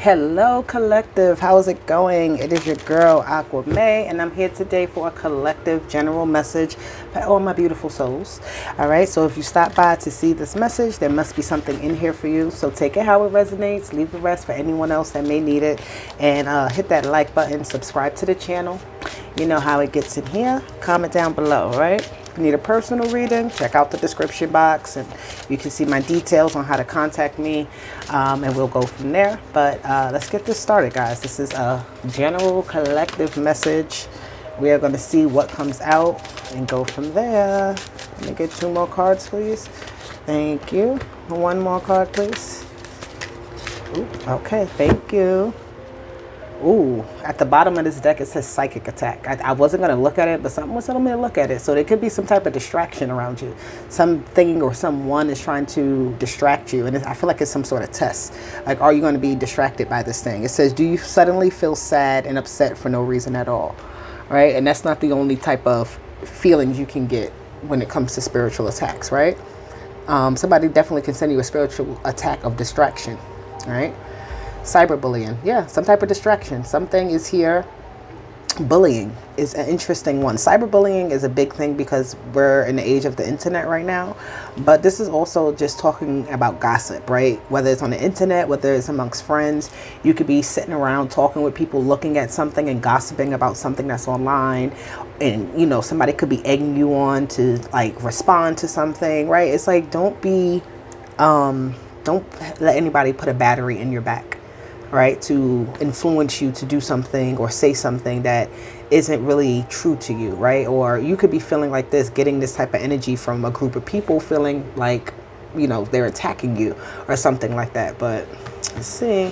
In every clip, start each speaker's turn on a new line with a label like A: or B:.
A: Hello collective, how's it going? It is your girl Aqua May, and I'm here today for a collective general message for all my beautiful souls. All right, so if you stop by to see this message, there must be something in here for you, so take it how it resonates, leave the rest for anyone else that may need it, and hit that like button, subscribe to the channel. You know how it gets in here. Comment down below. Right, if you need a personal reading, check out the description box and you can see my details on how to contact me, and we'll go from there. But let's get this started, guys. This is a general collective message. We are going to see what comes out and go from there. Let me get 2 more cards, please. Thank you. 1 more card, please. Ooh, okay, thank you. Ooh, at the bottom of this deck, it says psychic attack. I wasn't going to look at it, but something was telling me to look at it. So there could be some type of distraction around you. Something or someone is trying to distract you. And I feel like it's some sort of test. Like, are you going to be distracted by this thing? It says, do you suddenly feel sad and upset for no reason at all? Right? And that's not the only type of feelings you can get when it comes to spiritual attacks, right? Somebody definitely can send you a spiritual attack of distraction, right? Cyberbullying, yeah, some type of distraction. Something is here. Bullying is an interesting one. Cyberbullying is a big thing because we're in the age of the internet right now. But this is also just talking about gossip, right? Whether it's on the internet, whether it's amongst friends, you could be sitting around talking with people, looking at something and gossiping about something that's online. And, you know, somebody could be egging you on to like respond to something, right? It's like, don't let anybody put a battery in your back, right, to influence you to do something or say something that isn't really true to you, right? Or you could be feeling like this, getting this type of energy from a group of people, feeling like, you know, they're attacking you or something like that. But let's see.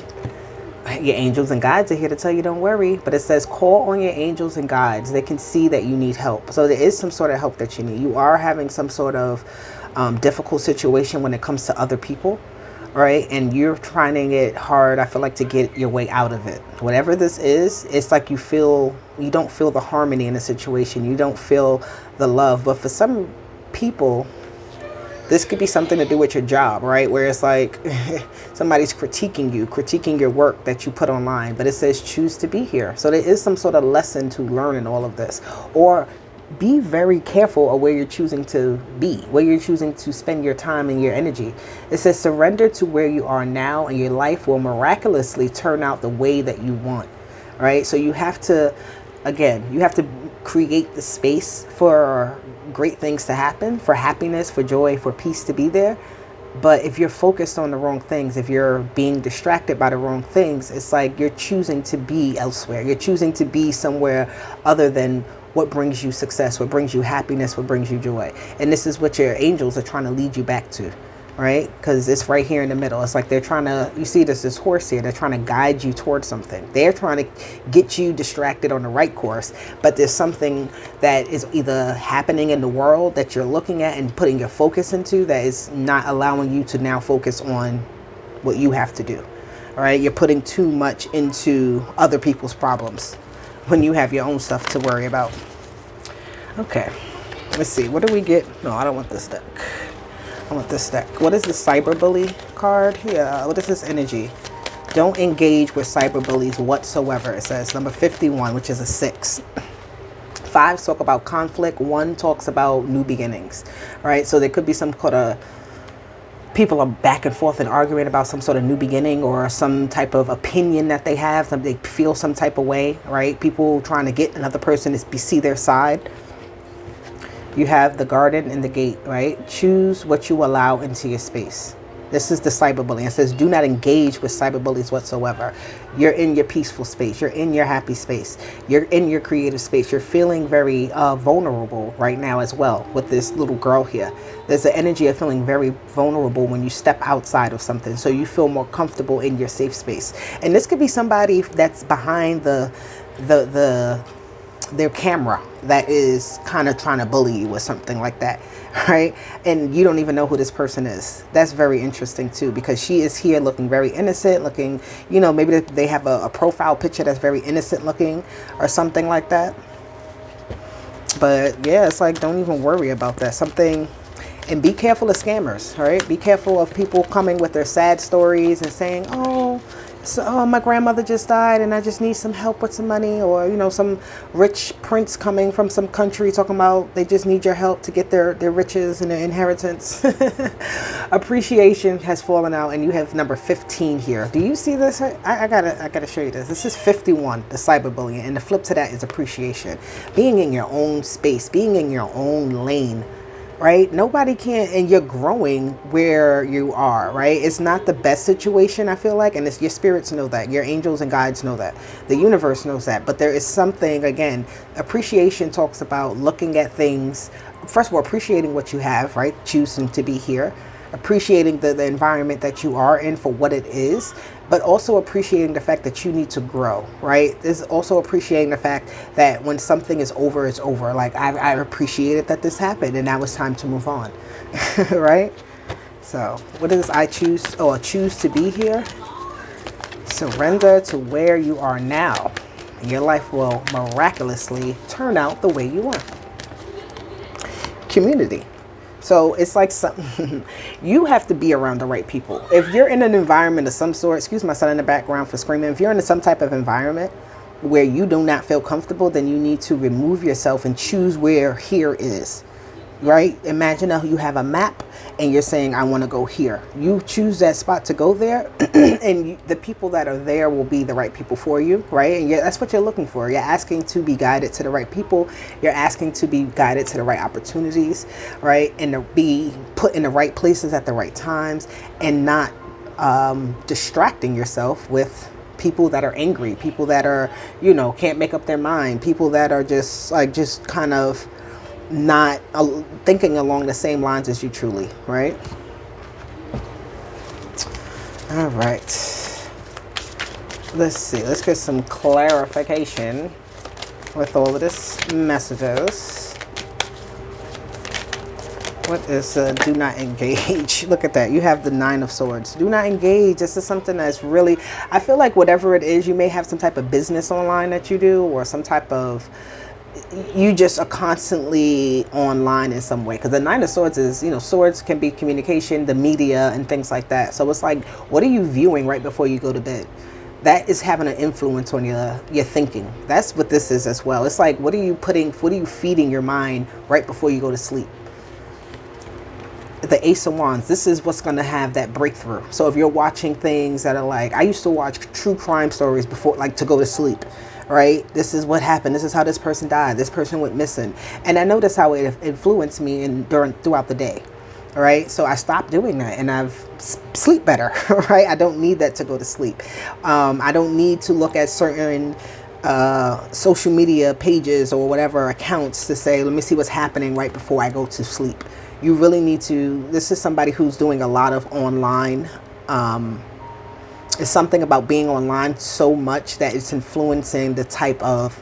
A: Your angels and guides are here to tell you don't worry. But it says call on your angels and guides. They can see that you need help. So there is some sort of help that you need. You are having some sort of difficult situation when it comes to other people, right? And you're finding it hard, I feel like, to get your way out of it. Whatever this is, it's like you don't feel the harmony in the situation. You don't feel the love. But for some people, this could be something to do with your job, right? Where it's like somebody's critiquing your work that you put online. But it says choose to be here. So there is some sort of lesson to learn in all of this. Or be very careful of where you're choosing to be, where you're choosing to spend your time and your energy. It says surrender to where you are now and your life will miraculously turn out the way that you want, right? So you have to, again, you have to create the space for great things to happen, for happiness, for joy, for peace to be there. But if you're focused on the wrong things, if you're being distracted by the wrong things, it's like you're choosing to be elsewhere. You're choosing to be somewhere other than what brings you success, what brings you happiness, what brings you joy. And this is what your angels are trying to lead you back to, right? Because it's right here in the middle. It's like they're trying to, you see this horse here, they're trying to guide you towards something. They're trying to get you distracted on the right course, but there's something that is either happening in the world that you're looking at and putting your focus into that is not allowing you to now focus on what you have to do, all right? You're putting too much into other people's problems when you have your own stuff to worry about. Okay, let's see. What do we get? No, I don't want this deck. I want this deck. What is the cyberbully card? Yeah, what is this energy? Don't engage with cyberbullies whatsoever. It says number 51, which is a 6. 5 talk about conflict. 1 talks about new beginnings, right? So there could be some kind of people are back and forth and arguing about some sort of new beginning or some type of opinion that they have. They feel some type of way, right? People trying to get another person to see their side. You have the garden and the gate, right? Choose what you allow into your space. This is the cyberbullying. It says do not engage with cyberbullies whatsoever. You're in your peaceful space. You're in your happy space. You're in your creative space. You're feeling very vulnerable right now as well with this little girl here. There's an energy of feeling very vulnerable when you step outside of something. So you feel more comfortable in your safe space. And this could be somebody that's behind their camera that is kind of trying to bully you or something like that, right? And you don't even know who this person is. That's very interesting too, because she is here looking very innocent, looking, you know, maybe they have a profile picture that's very innocent looking or something like that. But yeah, it's like, don't even worry about that. Something, and be careful of scammers, all right? Be careful of people coming with their sad stories and saying, oh, So, oh, my grandmother just died and I just need some help with some money, or, some rich prince coming from some country talking about they just need your help to get their riches and their inheritance. Appreciation has fallen out, and you have number 15 here. Do you see this? I gotta show you this. This is 51, the cyberbullying, and the flip to that is appreciation. Being in your own space, being in your own lane. Right? Nobody can, and you're growing where you are, right? It's not the best situation, I feel like, and it's your spirits know that, your angels and guides know that, the universe knows that. But there is something, again, appreciation talks about looking at things, first of all, appreciating what you have, right? Choosing to be here, appreciating the environment that you are in for what it is, but also appreciating the fact that you need to grow, right? There's also appreciating the fact that when something is over, it's over. Like, I appreciated that this happened, and now it's time to move on, right? So what is I choose to be here? Surrender to where you are now, and your life will miraculously turn out the way you want. Community. So it's like something, you have to be around the right people. If you're in an environment of some sort, excuse my son in the background for screaming, if you're in some type of environment where you do not feel comfortable, then you need to remove yourself and choose where here is, right? Imagine you have a map and you're saying, I want to go here. You choose that spot to go there, and the people that are there will be the right people for you, right? And that's what you're looking for. You're asking to be guided to the right people. You're asking to be guided to the right opportunities, right? And to be put in the right places at the right times, and not distracting yourself with people that are angry, people that are, can't make up their mind, people that are just kind of not thinking along the same lines as you truly, right? All right. Let's see. Let's get some clarification with all of this messages. What is do not engage? Look at that. You have the 9 of Swords. Do not engage. This is something that's really, I feel like whatever it is, you may have some type of business online that you do, or some type of, you just are constantly online in some way, because the 9 of Swords is, swords can be communication, the media, and things like that. So it's like, what are you viewing right before you go to bed? That is having an influence on your thinking. That's what this is as well. It's like, what are you feeding your mind right before you go to sleep? The Ace of Wands, this is what's going to have that breakthrough. So if you're watching things that are like, I used to watch true crime stories before, like, to go to sleep. Right? This is what happened. This is how this person died. This person went missing. And I noticed how it influenced me throughout the day. Right? So I stopped doing that, and I've sleep better. Right? I don't need that to go to sleep. I don't need to look at certain social media pages or whatever accounts to say, let me see what's happening right before I go to sleep. You really need to, this is somebody who's doing a lot of online, it's something about being online so much that it's influencing the type of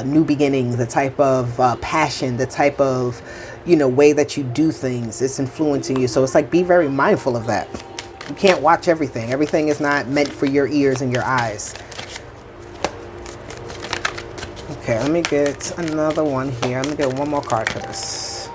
A: new beginnings, the type of passion, the type of, way that you do things. It's influencing you. So it's like, be very mindful of that. You can't watch everything. Everything is not meant for your ears and your eyes. Okay, let me get another one here. Let me get one more card for this.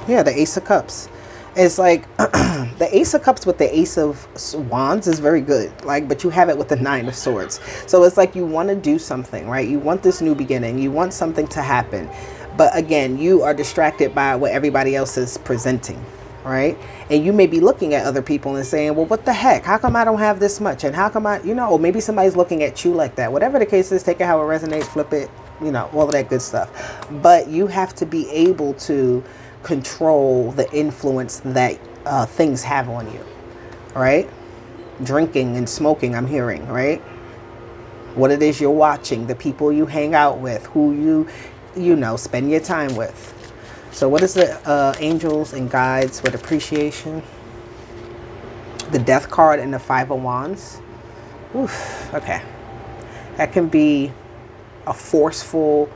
A: Yeah, the Ace of Cups. It's like the Ace of Cups with the Ace of Wands is very good, but you have it with the 9 of Swords. So it's like, you want to do something, right? You want this new beginning. You want something to happen. But again, you are distracted by what everybody else is presenting, right? And you may be looking at other people and saying, well, what the heck? How come I don't have this much? And how come or maybe somebody's looking at you like that. Whatever the case is, take it how it resonates, flip it, all of that good stuff. But you have to be able to control the influence that things have on you, right? Drinking and smoking, I'm hearing, right? What it is you're watching, the people you hang out with, who you spend your time with. So what is the angels and guides with appreciation? The Death card and the 5 of Wands. Oof, okay. That can be a forceful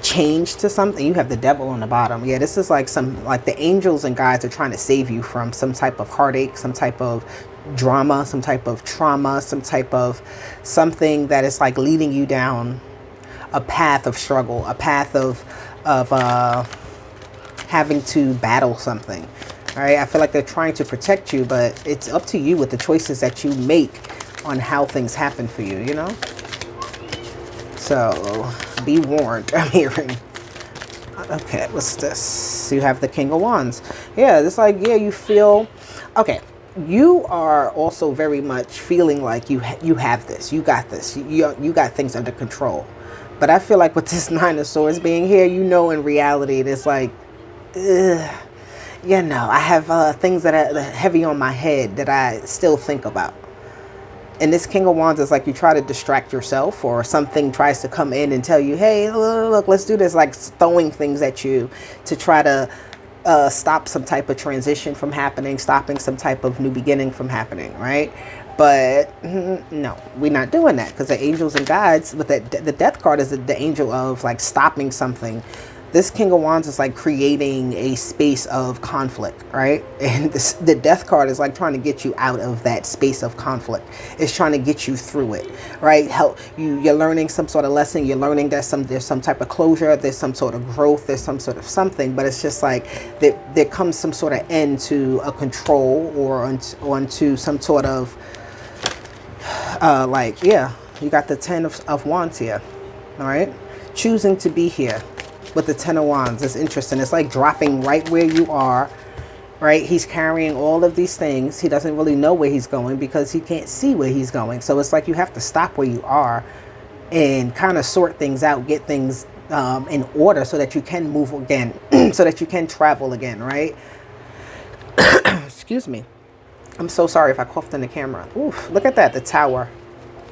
A: change to something. You have the Devil on the bottom. Yeah, this is like the angels and guides are trying to save you from some type of heartache, some type of drama, some type of trauma, some type of something that is like leading you down a path of struggle, a path of having to battle something. All right, I feel like they're trying to protect you, but it's up to you with the choices that you make on how things happen for you, you know? So be warned. I'm hearing. Okay, what's this? You have the King of Wands. Yeah, it's like, yeah, you feel, okay, you are also very much feeling like you have this, you got this, you got things under control. But I feel like with this Nine of Swords being here, you know, in reality, it's like, ugh, you know, I have things that are heavy on my head that I still think about. And this King of Wands is like you try to distract yourself, or something tries to come in and tell you, hey, look, let's do this, like throwing things at you to try to stop some type of transition from happening, stopping some type of new beginning from happening, right? But no, we're not doing that, because the angels and guides, with the death card is the angel of like stopping something. This King of Wands is like creating a space of conflict, right? And the death card is like trying to get you out of that space of conflict. It's trying to get you through it, right? Help you're learning some sort of lesson. You're learning that there's some type of closure. There's some sort of growth. There's some sort of something. But it's just like there comes some sort of end to a control, or onto some sort of like, yeah, you got the Ten of Wands here, all right? Choosing to be here. With the Ten of Wands, it's interesting. It's like dropping right where you are, right? He's carrying all of these things. He doesn't really know where he's going because he can't see where he's going. So it's like you have to stop where you are and kind of sort things out, get things in order so that you can move again, so that you can travel again, right? Excuse me. I'm so sorry if I coughed in the camera. Oof, look at that, the Tower.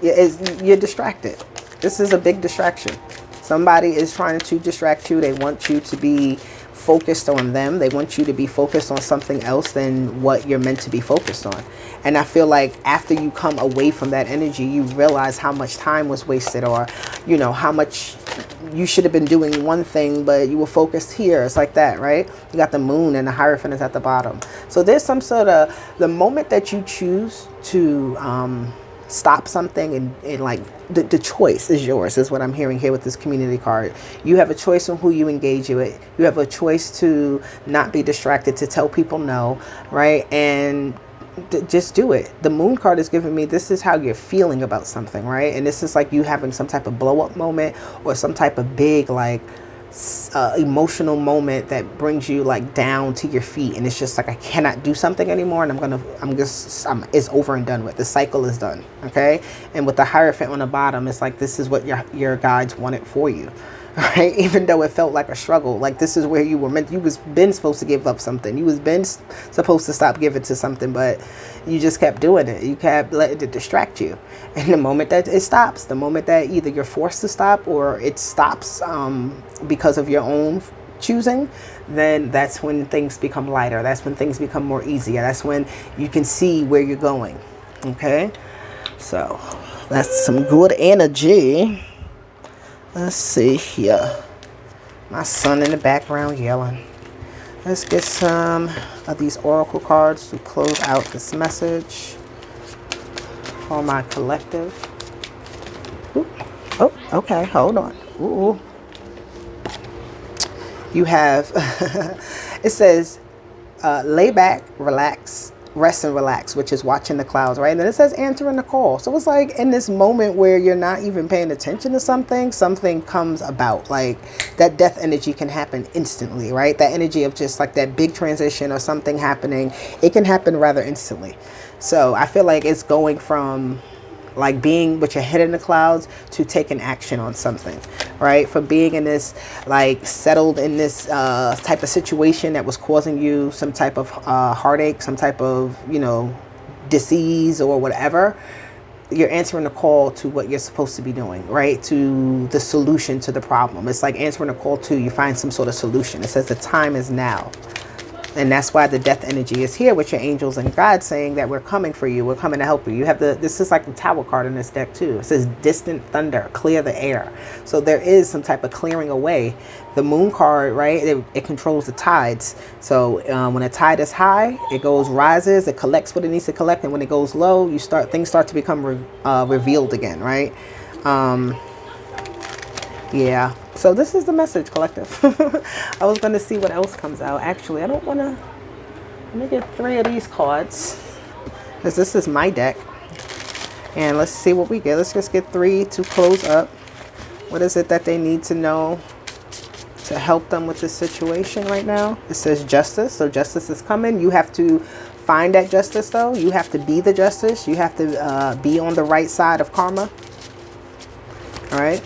A: You're distracted. This is a big distraction. Somebody is trying to distract you. They want you to be focused on them. They want you to be focused on something else than what you're meant to be focused on. And I feel like after you come away from that energy, you realize how much time was wasted, or, you know, how much you should have been doing one thing, but you were focused here. It's like that, right? You got the Moon and the Hierophant is at the bottom. So there's some sort of, the moment that you choose to stop something, and like the choice is yours, is what I'm hearing here with this Community card. You have a choice on who you engage with. You have a choice to not be distracted, to tell people no, right? And just do it. The Moon card is giving me, this is how you're feeling about something, right? And this is like you having some type of blow up moment, or some type of big like emotional moment that brings you like down to your feet, and it's just like, I cannot do something anymore, and it's over and done with. The cycle is done, okay? And with the Hierophant on the bottom, it's like, this is what your guides wanted for you, right? Even though it felt like a struggle, like this is where you were meant, you was been supposed to give up something, you was been supposed to stop giving to something, but you just kept doing it. You kept letting it distract you. And the moment that it stops, the moment that either you're forced to stop, or it stops because of your own choosing, then that's when things become lighter. That's when things become more easier. That's when you can see where you're going. Okay, so that's some good energy. Let's see here. My son in the background yelling. Let's get some of these oracle cards to close out this message for my collective. Ooh. Oh, okay, hold on. Ooh. You have, it says, lay back, relax, rest and relax, which is watching the clouds, right? And then it says answering the call. So it's like in this moment where you're not even paying attention to something comes about. Like that death energy can happen instantly, right? That energy of just like that big transition or something happening, it can happen rather instantly. So I feel like it's going from like being with your head in the clouds to taking action on something, right? From being in this, like settled in this type of situation that was causing you some type of heartache, some type of, you know, disease or whatever. You're answering the call to what you're supposed to be doing, right? To the solution to the problem. It's like answering a call to, you find some sort of solution. It says the time is now. And that's why the death energy is here with your angels and God saying that we're coming for you. We're coming to help you. You have this is like the Tower card in this deck too. It says distant thunder, clear the air. So there is some type of clearing away. The Moon card, right? It controls the tides. So when a tide is high, it rises, it collects what it needs to collect. And when it goes low, things start to become revealed again, right? Yeah. So this is the message, collective. I was going to see what else comes out. Actually, I don't want to. Let me get 3 of these cards, because this is my deck. And let's see what we get. Let's just get 3 to close up. What is it that they need to know to help them with this situation right now? It says justice. So justice is coming. You have to find that justice, though. You have to be the justice. You have to be on the right side of karma. All right.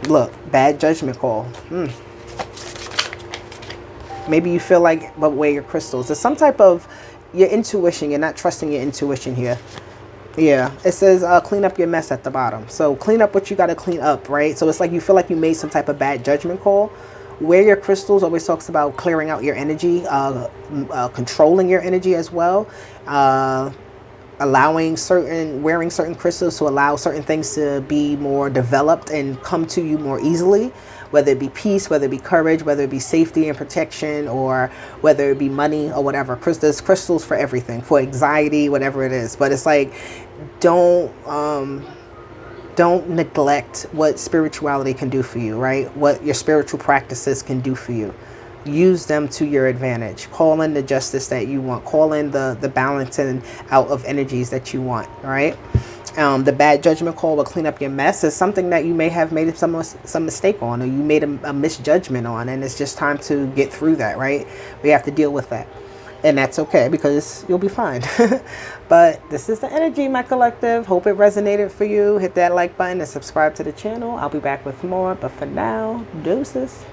A: Look, bad judgment call. Maybe you feel like, but weigh your crystals. There's some type of your intuition. You're not trusting your intuition here. Yeah, it says clean up your mess at the bottom. So clean up what you got to clean up, right? So it's like you feel like you made some type of bad judgment call. Wear your crystals always talks about clearing out your energy, controlling your energy as well. Wearing certain crystals to allow certain things to be more developed and come to you more easily, whether it be peace, whether it be courage, whether it be safety and protection, or whether it be money or whatever. There's crystals for everything, for anxiety, whatever it is. But it's like, don't neglect what spirituality can do for you, right? What your spiritual practices can do for you. Use them to your advantage. Call in the justice that you want. Call in the balancing out of energies that you want, right? The bad judgment call will clean up your mess is something that you may have made some mistake on, or you made a misjudgment on, and it's just time to get through that, right? We have to deal with that. And that's okay, because you'll be fine. But this is the energy, my collective. Hope it resonated for you. Hit that like button and subscribe to the channel. I'll be back with more. But for now, deuces.